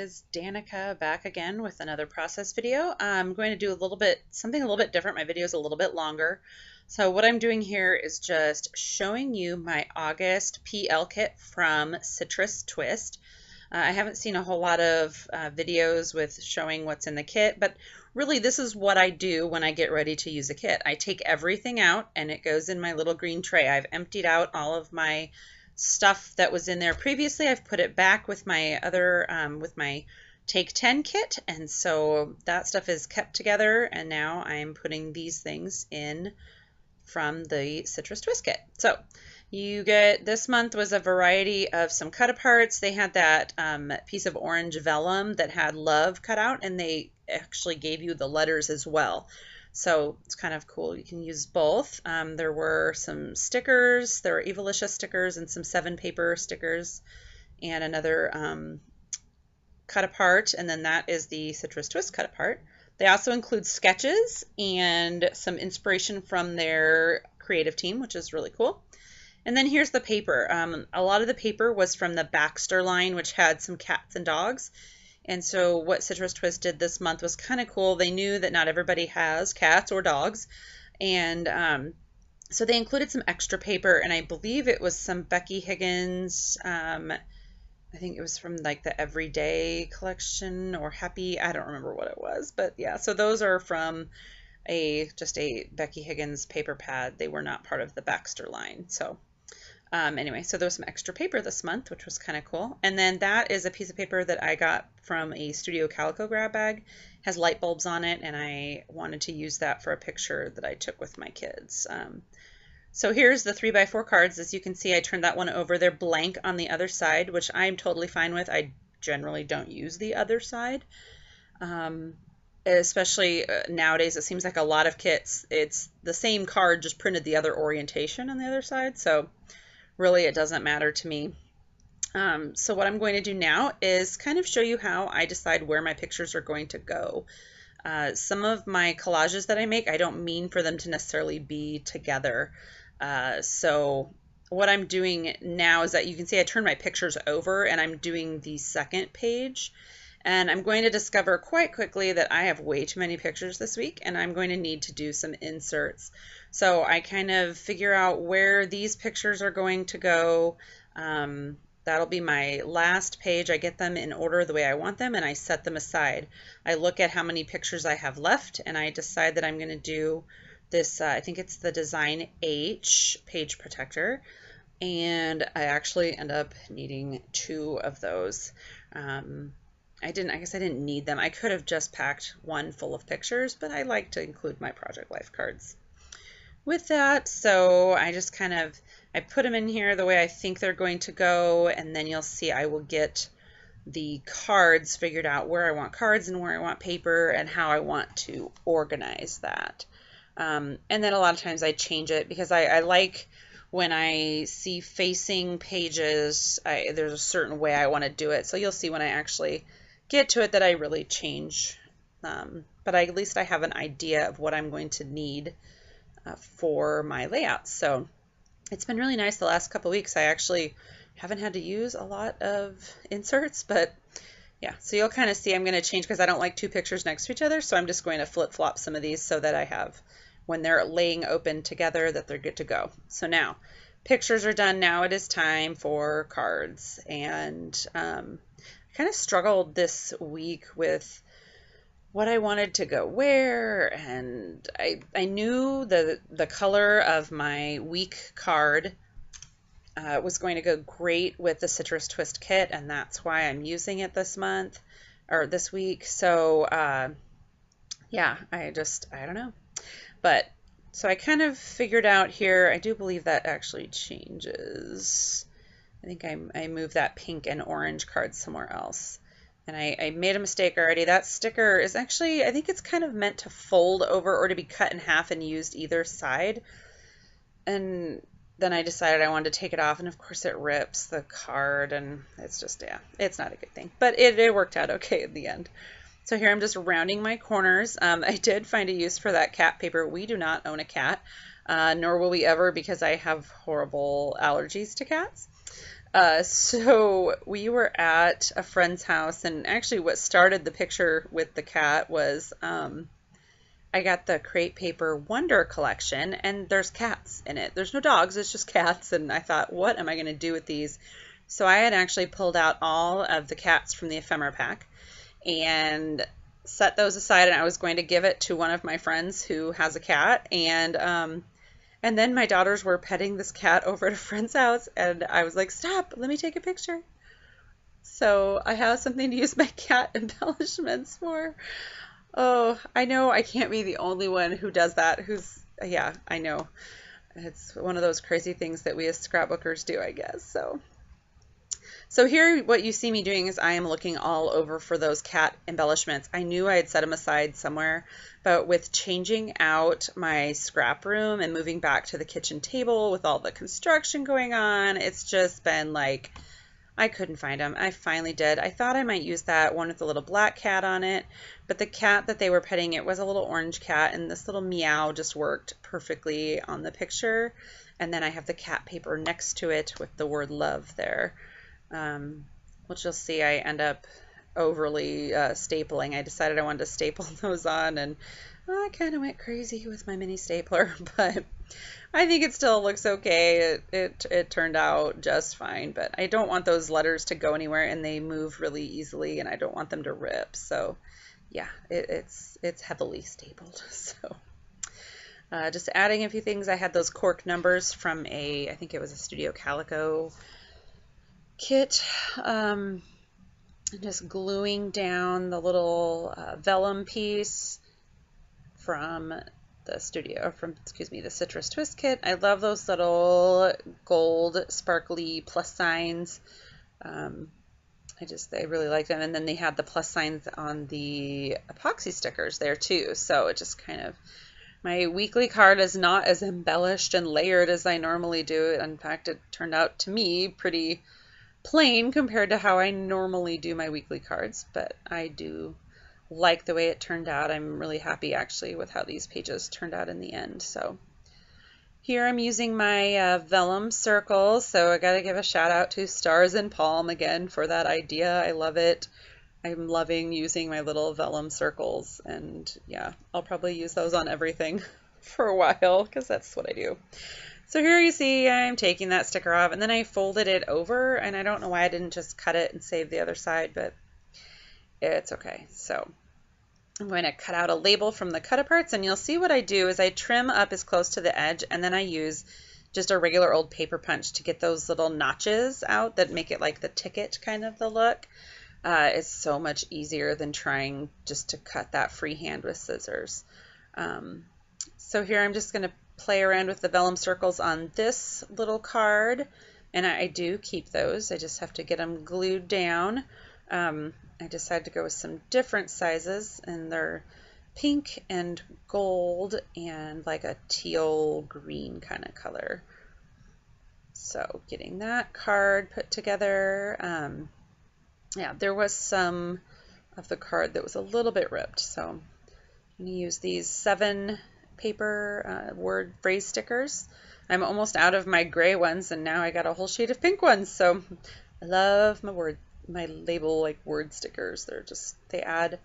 is Danica back again with another process video. I'm going to do something a little bit different. My video is a little bit longer. So what I'm doing here is just showing you my August PL kit from Citrus Twist. I haven't seen a whole lot of videos with showing what's in the kit, but really this is what I do when I get ready to use a kit. I take everything out and it goes in my little green tray. I've emptied out all of my stuff that was in there previously. I've put it back with my other with my Take 10 kit, and so that stuff is kept together, and now I'm putting these things in from the Citrus Twist kit. So you get, this month was a variety of some cut aparts. They had that piece of orange vellum that had love cut out, and they actually gave you the letters as well. So it's kind of cool. You can use both. There were some stickers. There were Evalicious stickers and some 7 paper stickers and another cut apart. And then that is the Citrus Twist cut apart. They also include sketches and some inspiration from their creative team, which is really cool. And then here's the paper. A lot of the paper was from the Baxter line, which had some cats and dogs. And so what Citrus Twist did this month was kind of cool. They knew that not everybody has cats or dogs. And so they included some extra paper, and I believe it was some Becky Higgins. I think it was from like the Everyday collection or Happy. I don't remember what it was, but yeah. So those are from just a Becky Higgins paper pad. They were not part of the Baxter line. So anyway, so there was some extra paper this month, which was kind of cool. And then that is a piece of paper that I got from a Studio Calico grab bag. It has light bulbs on it, and I wanted to use that for a picture that I took with my kids. So here's the 3x4 cards. As you can see, I turned that one over. They're blank on the other side, which I'm totally fine with. I generally don't use the other side. Especially nowadays, it seems like a lot of kits, it's the same card, just printed the other orientation on the other side. So really, it doesn't matter to me. So what I'm going to do now is kind of show you how I decide where my pictures are going to go. Some of my collages that I make, I don't mean for them to necessarily be together. So what I'm doing now is that you can see I turn my pictures over and I'm doing the second page. And I'm going to discover quite quickly that I have way too many pictures this week, and I'm going to need to do some inserts. So I kind of figure out where these pictures are going to go. That'll be my last page. I get them in order the way I want them, and I set them aside. I look at how many pictures I have left, and I decide that I'm going to do this, I think it's the Design H page protector, and I actually end up needing 2 of those. I guess I didn't need them. I could have just packed one full of pictures, but I like to include my project life cards with that. So I just I put them in here the way I think they're going to go, and then you'll see I will get the cards figured out, where I want cards and where I want paper and how I want to organize that. And then a lot of times I change it because I like when I see facing pages, there's a certain way I want to do it. So you'll see when I actually get to it that I really change, but at least I have an idea of what I'm going to need for my layouts. So it's been really nice the last couple weeks. I actually haven't had to use a lot of inserts, but yeah, so you'll kind of see I'm going to change because I don't like 2 pictures next to each other, so I'm just going to flip-flop some of these so that I have, when they're laying open together, that they're good to go. So now pictures are done. Now it is time for cards, and kind of struggled this week with what I wanted to go where, and I knew the color of my week card was going to go great with the Citrus Twist kit, and that's why I'm using it this month or this week. So yeah, I don't know, but so I kind of figured out here, I do believe that actually changes. I think I moved that pink and orange card somewhere else. And I made a mistake already. That sticker is actually, I think it's kind of meant to fold over or to be cut in half and used either side. And then I decided I wanted to take it off, and of course it rips the card, and it's just, yeah, it's not a good thing. But it worked out okay in the end. So here I'm just rounding my corners. I did find a use for that cat paper. We do not own a cat, nor will we ever, because I have horrible allergies to cats. So we were at a friend's house, and actually what started the picture with the cat was I got the Create Paper Wonder collection, and there's cats in it. There's no dogs, it's just cats, and I thought, what am I going to do with these? So I had actually pulled out all of the cats from the ephemera pack and set those aside, and I was going to give it to one of my friends who has a cat, and then my daughters were petting this cat over at a friend's house, and I was like, stop, let me take a picture. So I have something to use my cat embellishments for. Oh, I know I can't be the only one who does that. Yeah, I know. It's one of those crazy things that we as scrapbookers do, I guess. So here what you see me doing is I am looking all over for those cat embellishments. I knew I had set them aside somewhere, but with changing out my scrap room and moving back to the kitchen table with all the construction going on, it's just been like, I couldn't find them. I finally did. I thought I might use that one with the little black cat on it, but the cat that they were petting, it was a little orange cat, and this little meow just worked perfectly on the picture. And then I have the cat paper next to it with the word love there, which you'll see I end up overly stapling. I decided I wanted to staple those on, and I kind of went crazy with my mini stapler, but I think it still looks okay. It turned out just fine, but I don't want those letters to go anywhere, and they move really easily, and I don't want them to rip. So yeah, it's heavily stapled. So just adding a few things. I had those cork numbers from I think it was a Studio Calico kit. Just gluing down the little vellum piece from the the Citrus Twist kit. I love those little gold sparkly plus signs. I really like them. And then they had the plus signs on the epoxy stickers there too. So it just kind of, my weekly card is not as embellished and layered as I normally do. In fact, it turned out to me pretty plain compared to how I normally do my weekly cards, but I do like the way it turned out. I'm really happy actually with how these pages turned out in the end. So here I'm using my vellum circles, so I gotta give a shout out to Stars and Palm again for that idea. I love it. I'm loving using my little vellum circles, and yeah, I'll probably use those on everything for a while because that's what I do. So here you see I'm taking that sticker off, and then I folded it over, and I don't know why I didn't just cut it and save the other side, but it's okay. So I'm going to cut out a label from the cut aparts, and you'll see what I do is I trim up as close to the edge, and then I use just a regular old paper punch to get those little notches out that make it like the ticket kind of the look. It's so much easier than trying just to cut that freehand with scissors. So here I'm just going to play around with the vellum circles on this little card, and I do keep those. I just have to get them glued down. I decided to go with some different sizes, and they're pink and gold and like a teal green kind of color. So getting that card put together. Yeah, there was some of the card that was a little bit ripped, so I'm going to use these 7 paper word phrase stickers. I'm almost out of my gray ones, and now I got a whole sheet of pink ones, so I love my label like word stickers. They add, I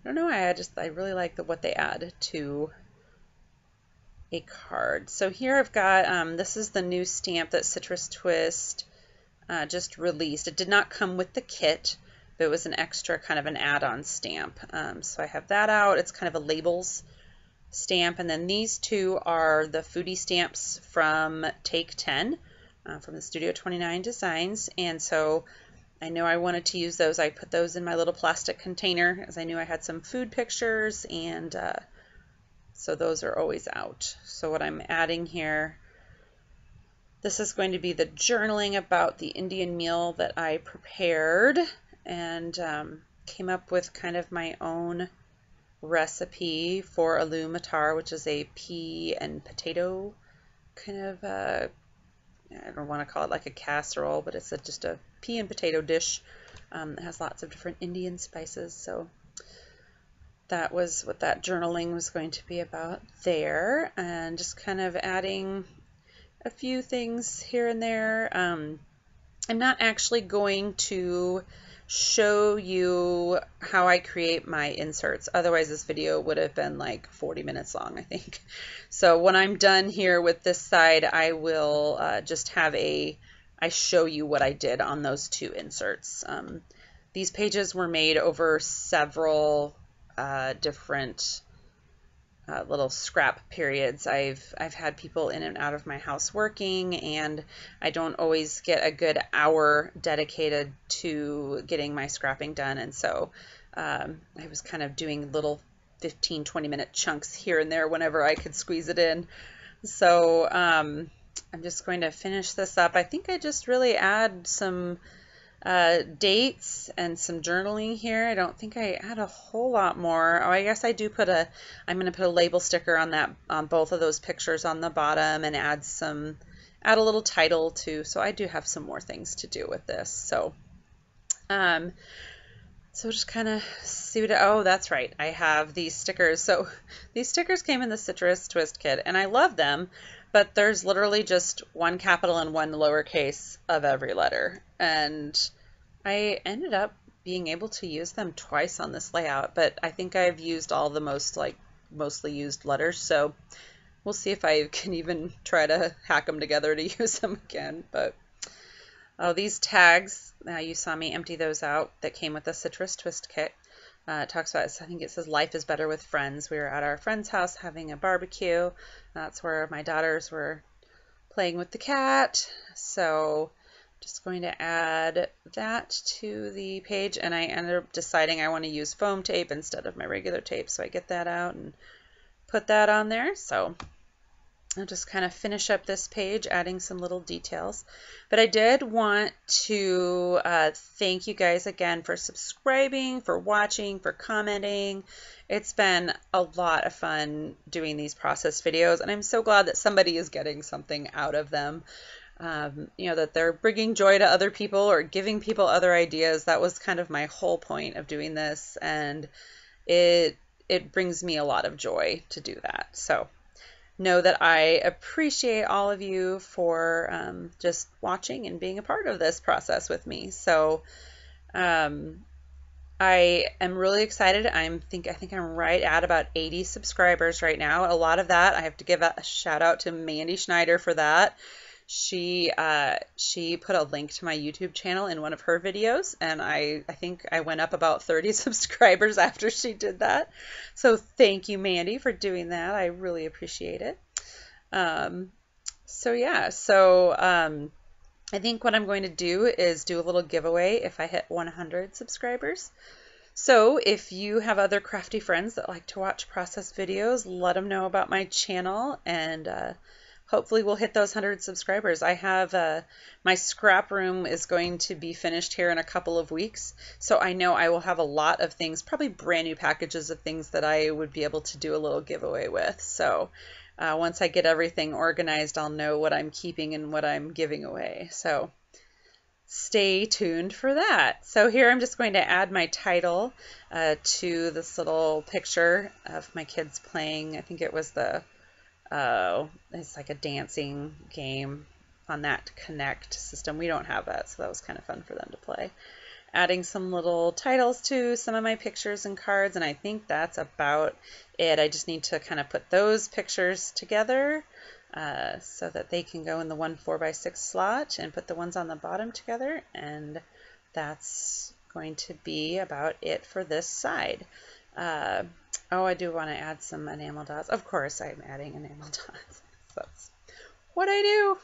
don't know, I really like what they add to a card. So here I've got, this is the new stamp that Citrus Twist just released. It did not come with the kit, but it was an extra kind of an add-on stamp. So I have that out. It's kind of a labels stamp, and then these two are the foodie stamps from Take 10 from the Studio 29 Designs, and so I know I wanted to use those. I put those in my little plastic container as I knew I had some food pictures, and so those are always out. So what I'm adding here, this is going to be the journaling about the Indian meal that I prepared, and came up with kind of my own recipe for aloo matar, which is a pea and potato kind of, I don't want to call it like a casserole, but it's just a pea and potato dish. It has lots of different Indian spices, so that was what that journaling was going to be about there, and just kind of adding a few things here and there. I'm not actually going to show you how I create my inserts. Otherwise, this video would have been like 40 minutes long, I think. So when I'm done here with this side, I will just have I show you what I did on those two inserts. These pages were made over several different little scrap periods. I've had people in and out of my house working, and I don't always get a good hour dedicated to getting my scrapping done. And so I was kind of doing little 15-20 minute chunks here and there whenever I could squeeze it in. So I'm just going to finish this up. I think I just really add some dates and some journaling here. I don't think I add a whole lot more. Oh, I guess I do I'm going to put a label sticker on both of those pictures on the bottom, and add a little title too. So I do have some more things to do with this. So just kind of see oh, that's right. I have these stickers. So these stickers came in the Citrus Twist kit, and I love them, but there's literally just one capital and one lowercase of every letter. And I ended up being able to use them twice on this layout, but I think I've used all the mostly used letters. So we'll see if I can even try to hack them together to use them again. But oh, these tags, you saw me empty those out, that came with the Citrus Twist kit. It talks about, I think it says, life is better with friends. We were at our friend's house having a barbecue. That's where my daughters were playing with the cat. So just going to add that to the page, and I ended up deciding I want to use foam tape instead of my regular tape. So I get that out and put that on there. So I'll just kind of finish up this page, adding some little details. But I did want to thank you guys again for subscribing, for watching, for commenting. It's been a lot of fun doing these process videos, and I'm so glad that somebody is getting something out of them. That they're bringing joy to other people or giving people other ideas. That was kind of my whole point of doing this, and it brings me a lot of joy to do that. So know that I appreciate all of you for just watching and being a part of this process with me. So I am really excited. I think I'm right at about 80 subscribers right now. A lot of that, I have to give a shout out to Mandy Schneider for that. She put a link to my YouTube channel in one of her videos, and I think I went up about 30 subscribers after she did that. So thank you, Mandy, for doing that. I really appreciate it. I think what I'm going to do is do a little giveaway if I hit 100 subscribers. So if you have other crafty friends that like to watch process videos, let them know about my channel, and hopefully we'll hit those 100 subscribers. I have my scrap room is going to be finished here in a couple of weeks, so I know I will have a lot of things, probably brand new packages of things that I would be able to do a little giveaway with. So once I get everything organized, I'll know what I'm keeping and what I'm giving away. So stay tuned for that. So here I'm just going to add my title to this little picture of my kids playing. I think it was it's like a dancing game on that Connect system. We don't have that, so that was kind of fun for them to play. Adding some little titles to some of my pictures and cards, and I think that's about it. I just need to kind of put those pictures together so that they can go in the 1 4x6 slot, and put the ones on the bottom together, and that's going to be about it for this side. Oh, I do want to add some enamel dots. Of course, I'm adding enamel dots. That's what I do.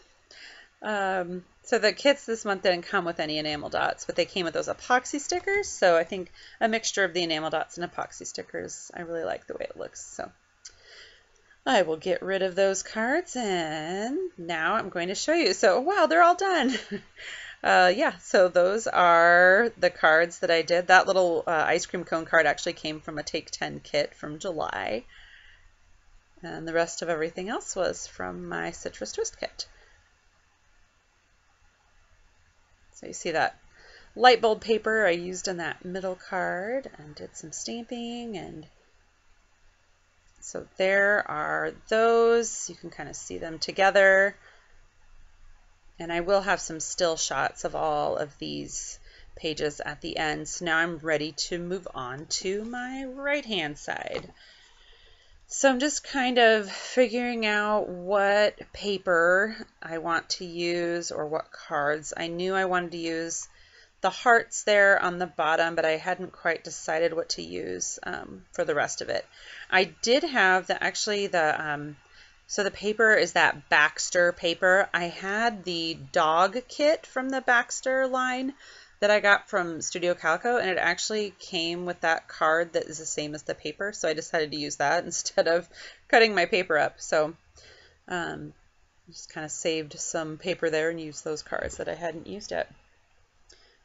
So the kits this month didn't come with any enamel dots, but they came with those epoxy stickers. So I think a mixture of the enamel dots and epoxy stickers, I really like the way it looks. So I will get rid of those cards, and now I'm going to show you. So wow, they're all done. Yeah, so those are the cards that I did. That little ice cream cone card actually came from a Take 10 kit from July. And the rest of everything else was from my Citrus Twist kit. So you see that light bulb paper I used in that middle card, and did some stamping, and so there are those. You can kind of see them together. And I will have some still shots of all of these pages at the end. So now I'm ready to move on to my right-hand side. So I'm just kind of figuring out what paper I want to use or what cards. I knew I wanted to use the hearts there on the bottom, but I hadn't quite decided what to use for the rest of it. I did have so the paper is that Baxter paper. I had the dog kit from the Baxter line that I got from Studio Calico, and it actually came with that card that is the same as the paper, so I decided to use that instead of cutting my paper up. So just kind of saved some paper there and used those cards that I hadn't used yet.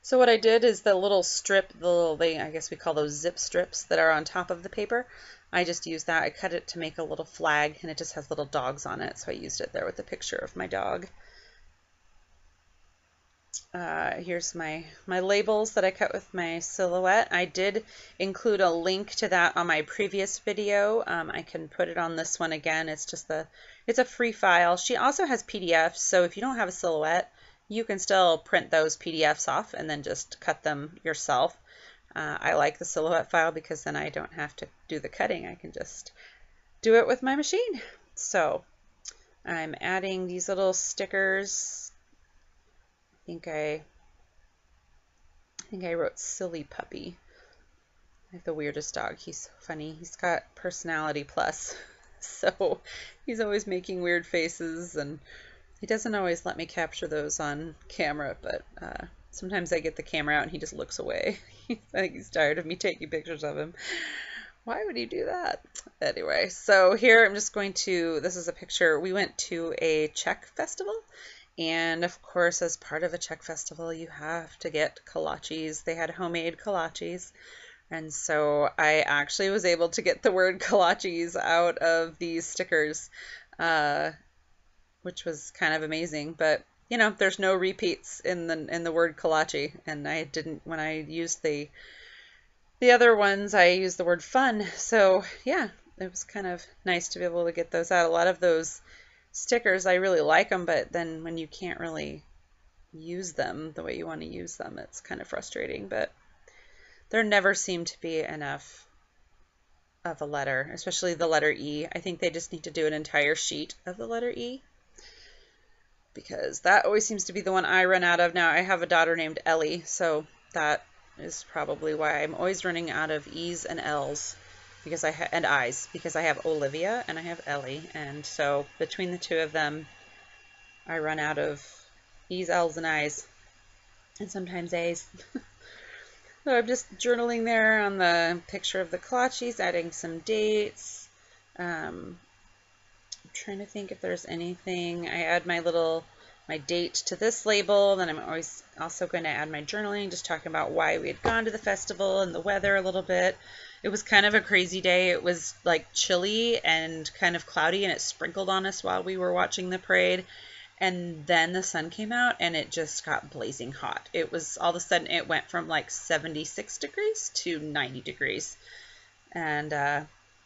So what I did is the little strip, I guess we call those zip strips that are on top of the paper, I just used that. I cut it to make a little flag, and it just has little dogs on it, so I used it there with the picture of my dog. Here's my labels that I cut with my silhouette. I did include a link to that on my previous video. I can put it on this one again. It's a free file. She also has PDFs, so if you don't have a silhouette, you can still print those PDFs off and then just cut them yourself. I like the silhouette file because then I don't have to do the cutting. I can just do it with my machine. So I'm adding these little stickers. I think I wrote Silly Puppy. I have the weirdest dog. He's so funny. He's got personality plus. So he's always making weird faces, and he doesn't always let me capture those on camera, but sometimes I get the camera out and he just looks away. I think he's tired of me taking pictures of him. Why would he do that? Anyway, so here I'm just this is a picture. We went to a Czech festival. And of course, as part of a Czech festival, you have to get kolaches. They had homemade kolaches. And so I actually was able to get the word kolaches out of these stickers, which was kind of amazing. But, you know, there's no repeats in the word kolache. And I didn't, when I used the other ones, I used the word fun. So, yeah, it was kind of nice to be able to get those out. A lot of those stickers, I really like them, but then when you can't really use them the way you want to use them, it's kind of frustrating. But there never seemed to be enough of a letter, especially the letter E. I think they just need to do an entire sheet of the letter E, because that always seems to be the one I run out of. Now I have a daughter named Ellie, so that is probably why I'm always running out of E's and L's. And I's, because I have Olivia and I have Ellie, and so between the two of them, I run out of E's, L's, and I's, and sometimes A's. So I'm just journaling there on the picture of the kolaches, adding some dates. I'm trying to think if there's anything. I add my date to this label, then I'm always also going to add my journaling, just talking about why we had gone to the festival and the weather a little bit. It was kind of a crazy day. It was like chilly and kind of cloudy, and it sprinkled on us while we were watching the parade. And then the sun came out and it just got blazing hot. It was all of a sudden it went from like 76 degrees to 90 degrees. And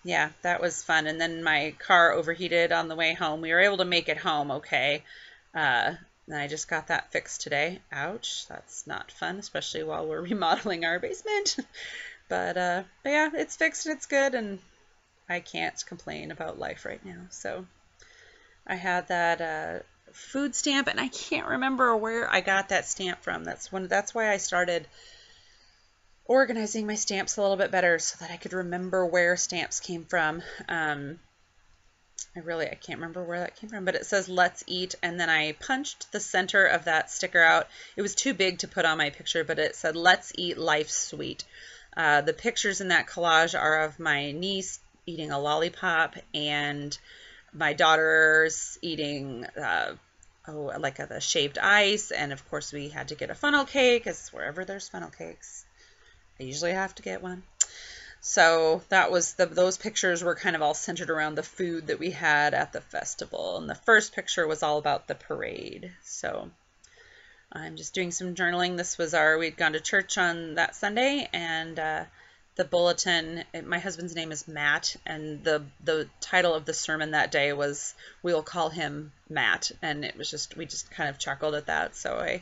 yeah, that was fun. And then my car overheated on the way home. We were able to make it home okay. And I just got that fixed today. Ouch, that's not fun, especially while we're remodeling our basement. But yeah, it's fixed and it's good, and I can't complain about life right now. So I had that food stamp, and I can't remember where I got that stamp from. That's why I started organizing my stamps a little bit better, so that I could remember where stamps came from. I can't remember where that came from, but it says "Let's Eat," and then I punched the center of that sticker out. It was too big to put on my picture, but it said "Let's Eat Life Sweet." The pictures in that collage are of my niece eating a lollipop and my daughter's eating the shaved ice, and of course we had to get a funnel cake, because wherever there's funnel cakes, I usually have to get one. So that was those pictures were kind of all centered around the food that we had at the festival, and the first picture was all about the parade. So I'm just doing some journaling. We'd gone to church on that Sunday, and the bulletin. My husband's name is Matt, and the title of the sermon that day was "We'll Call Him Matt," and it was just we just kind of chuckled at that. So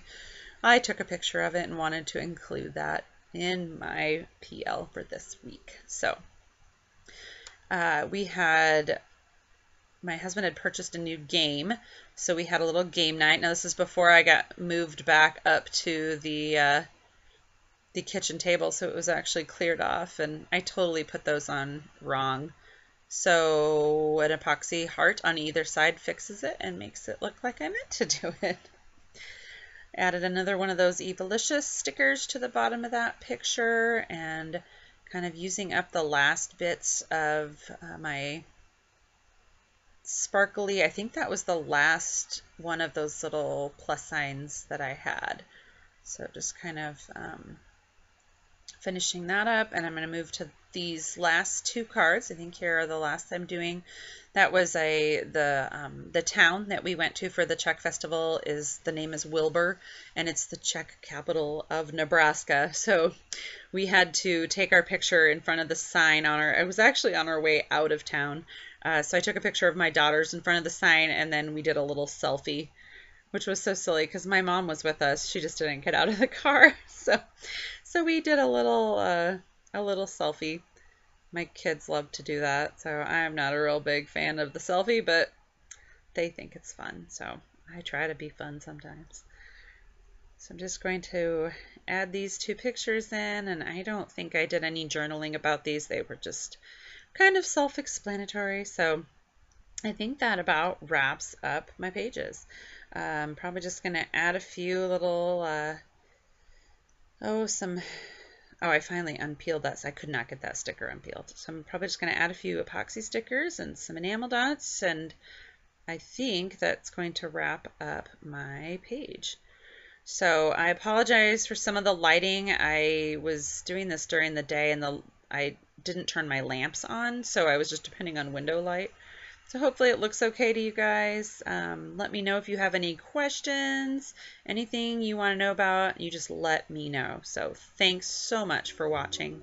I took a picture of it and wanted to include that in my PL for this week. So my husband had purchased a new game, so we had a little game night. Now this is before I got moved back up to the kitchen table, so it was actually cleared off, and I totally put those on wrong. So an epoxy heart on either side fixes it and makes it look like I meant to do it. Added another one of those Evilicious stickers to the bottom of that picture, and kind of using up the last bits of my sparkly, I think that was the last one of those little plus signs that I had. So just kind of finishing that up, and I'm going to move to these last two cards. I think here are the last I'm doing. That was the town that we went to for the Czech festival. The name is Wilbur, and it's the Czech capital of Nebraska. So we had to take our picture in front of the sign it was actually on our way out of town. So I took a picture of my daughters in front of the sign, and then we did a little selfie, which was so silly because my mom was with us. She just didn't get out of the car. So we did a little selfie. My kids love to do that, so I'm not a real big fan of the selfie, but they think it's fun, so I try to be fun sometimes. So I'm just going to add these two pictures in, and I don't think I did any journaling about these. They were just kind of self-explanatory, so I think that about wraps up my pages. I'm probably just going to add a few little, I finally unpeeled that, so I could not get that sticker unpeeled. So I'm probably just going to add a few epoxy stickers and some enamel dots, and I think that's going to wrap up my page. So I apologize for some of the lighting. I was doing this during the day, and I didn't turn my lamps on, so I was just depending on window light. So hopefully it looks okay to you guys. Let me know if you have any questions, anything you want to know about, you just let me know. So thanks so much for watching.